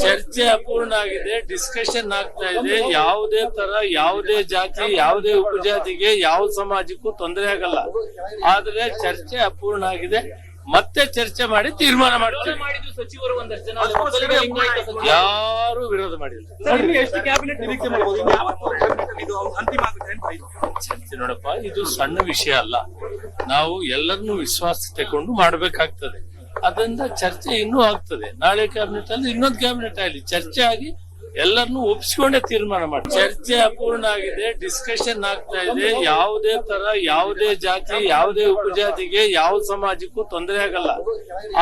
ಚರ್ಚೆ ಅಪೂರ್ಣ ಆಗಿದೆ, ಡಿಸ್ಕಷನ್ ಆಗ್ತಾ ಇದೆ. ಯಾವುದೇ ತರ, ಯಾವುದೇ ಜಾತಿ, ಯಾವುದೇ ಉಪಜಾತಿಗೆ, ಯಾವ ಸಮಾಜಕ್ಕೂ ತೊಂದರೆ ಆಗಲ್ಲ. ಆದ್ರೆ ಚರ್ಚೆ ಅಪೂರ್ಣ ಆಗಿದೆ. ಮತ್ತೆ ಚರ್ಚೆ ಮಾಡಿ ತೀರ್ಮಾನ ಮಾಡ್ತೀವಿ. ಸಚಿವರು ಒಂದಷ್ಟು ಜನ ಯಾರು ವಿರೋಧ ಮಾಡಿಲ್ಲ. ಎಷ್ಟು ಕ್ಯಾಬಿನೆಟ್ ನಿರೀಕ್ಷೆ ಮಾಡಬಹುದು? ಅಂತಿಮ ಚರ್ಚೆ ನೋಡಪ್ಪ, ಇದು ಸಣ್ಣ ವಿಷಯ ಅಲ್ಲ. ನಾವು ಎಲ್ಲರನ್ನೂ ವಿಶ್ವಾಸ ತಗೊಂಡು ಮಾಡ್ಬೇಕಾಗ್ತದೆ. ಅದರಿಂದ ಚರ್ಚೆ ಇನ್ನೂ ಆಗ್ತದೆ. ನಾಳೆ ಕ್ಯಾಬಿನೆಟ್ ಅಲ್ಲಿ ಇನ್ನೊಂದು ಕ್ಯಾಬಿನೆಟ್ ಆಗಲಿ, ಚರ್ಚೆ ಆಗಿ ಎಲ್ಲರನ್ನೂ ಒಪ್ಪಿಸಿಕೊಂಡೇ ತೀರ್ಮಾನ ಮಾಡಿ. ಚರ್ಚೆ ಅಪೂರ್ಣ ಆಗಿದೆ, ಡಿಸ್ಕಷನ್ ಆಗ್ತಾ ಇದೆ. ಯಾವುದೇ ತರ, ಯಾವುದೇ ಜಾತಿ, ಯಾವುದೇ ಉಪಜಾತಿಗೆ, ಯಾವ ಸಮಾಜಕ್ಕೂ ತೊಂದರೆ ಆಗಲ್ಲ.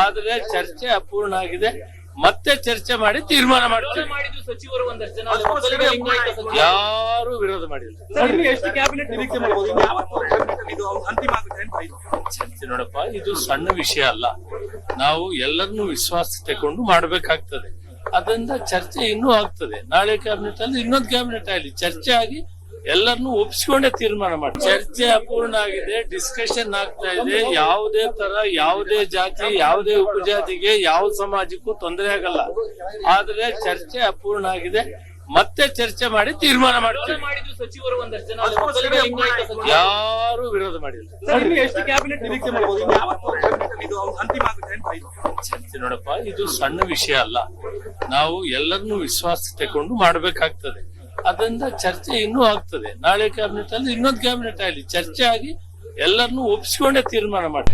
ಆದ್ರೆ ಚರ್ಚೆ ಅಪೂರ್ಣ ಆಗಿದೆ. ಮತ್ತೆ ಚರ್ಚೆ ಮಾಡಿ ತೀರ್ಮಾನ ಮಾಡ್ತೀವಿ. ಸಚಿವರು ಒಂದಷ್ಟು ಜನ ಯಾರು ವಿರೋಧ ಮಾಡಿಲ್ಲ. ಎಷ್ಟು ಕ್ಯಾಬಿನೆಟ್ ನಿರೀಕ್ಷೆ ಮಾಡಬಹುದು? ಅಂತಿಮ ಚರ್ಚೆ ನೋಡಪ್ಪ, ಇದು ಸಣ್ಣ ವಿಷಯ ಅಲ್ಲ. ನಾವು ಎಲ್ಲರನ್ನೂ ವಿಶ್ವಾಸ ತಗೊಂಡು ಮಾಡ್ಬೇಕಾಗ್ತದೆ. ಅದರಿಂದ ಚರ್ಚೆ ಇನ್ನೂ ಆಗ್ತದೆ. ನಾಳೆ ಕ್ಯಾಬಿನೆಟ್ ಅಲ್ಲಿ ಇನ್ನೊಂದು ಕ್ಯಾಬಿನೆಟ್ ಆಗಲಿ, ಚರ್ಚೆ ಆಗಿ ಎಲ್ಲರನ್ನೂ ಒಪ್ಪಿಸಿಕೊಂಡೇ ತೀರ್ಮಾನ ಮಾಡಿ. ಚರ್ಚೆ ಅಪೂರ್ಣ ಆಗಿದೆ, ಡಿಸ್ಕಷನ್ ಆಗ್ತಾ ಇದೆ. ಯಾವುದೇ ತರ, ಯಾವುದೇ ಜಾತಿ, ಯಾವುದೇ ಉಪಜಾತಿಗೆ, ಯಾವ ಸಮಾಜಕ್ಕೂ ತೊಂದರೆ ಆಗಲ್ಲ. ಆದ್ರೆ ಚರ್ಚೆ ಅಪೂರ್ಣ ಆಗಿದೆ. ಮತ್ತೆ ಚರ್ಚೆ ಮಾಡಿ ತೀರ್ಮಾನ ಮಾಡ್ತೀವಿ. ಸಚಿವರು ಒಂದಷ್ಟು ಜನ ಯಾರು ವಿರೋಧ ಮಾಡಿಲ್ಲ. ಎಷ್ಟು ಕ್ಯಾಬಿನೆಟ್ ನಿರೀಕ್ಷೆ ಮಾಡಬಹುದು? ಅಂತಿಮ ಚರ್ಚೆ ನೋಡಪ್ಪ, ಇದು ಸಣ್ಣ ವಿಷಯ ಅಲ್ಲ. ನಾವು ಎಲ್ಲರನ್ನೂ ವಿಶ್ವಾಸ ತಗೊಂಡು ಮಾಡ್ಬೇಕಾಗ್ತದೆ. ಅದರಿಂದ ಚರ್ಚೆ ಇನ್ನೂ ಆಗ್ತದೆ. ನಾಳೆ ಕ್ಯಾಬಿನೆಟ್ ಅಲ್ಲಿ ಇನ್ನೊಂದು ಕ್ಯಾಬಿನೆಟ್ ಆಗಲಿ, ಚರ್ಚೆ ಆಗಿ ಎಲ್ಲರನ್ನೂ ಒಪ್ಪಿಸಿಕೊಂಡೇ ತೀರ್ಮಾನ ಮಾಡಿ.